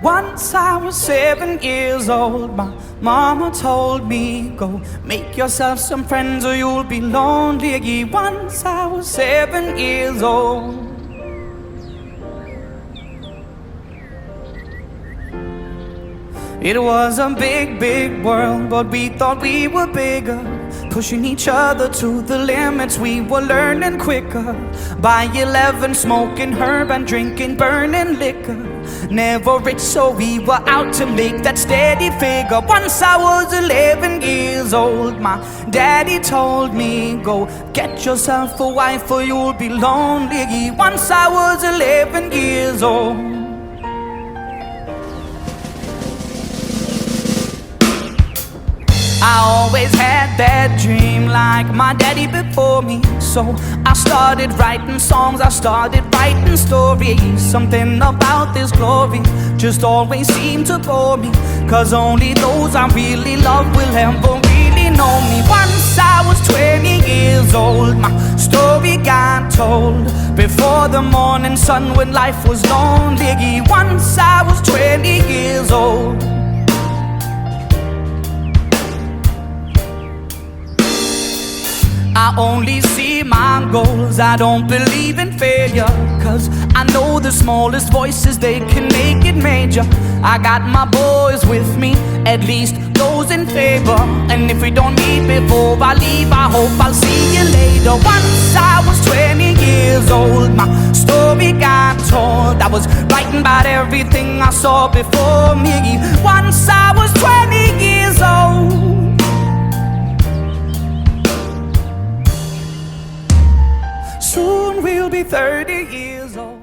Once I was 7 years old, my mama told me, go make yourself some friends or you'll be lonely. Once I was 7 years old. It was a big, big world, but we thought we were bigger. Pushing each other to the limits, we were learning quicker. By 11, smoking herb and drinking burning liquor. Never rich, so we were out to make that steady figure. Once I was 11 years old, my daddy told me, go get yourself a wife or you'll be lonely. Once I was 11 years old. I always had that dream like my daddy before me. So I started writing songs, I started writing stories. Something about this glory just always seemed to bore me, 'cause only those I really love will ever really know me. Once I was 20 years old, my story got told before the morning sun when life was lonely. Once I was 20 years old. I only see my goals, I don't believe in failure, 'cause I know the smallest voices, they can make it major. I got my boys with me, at least those in favor. And if we don't meet before I leave, I hope I'll see you later. Once I was 20 years old, my story got told. I was writing about everything I saw before me. Once I was 20 years old. Soon we'll be 30 years old.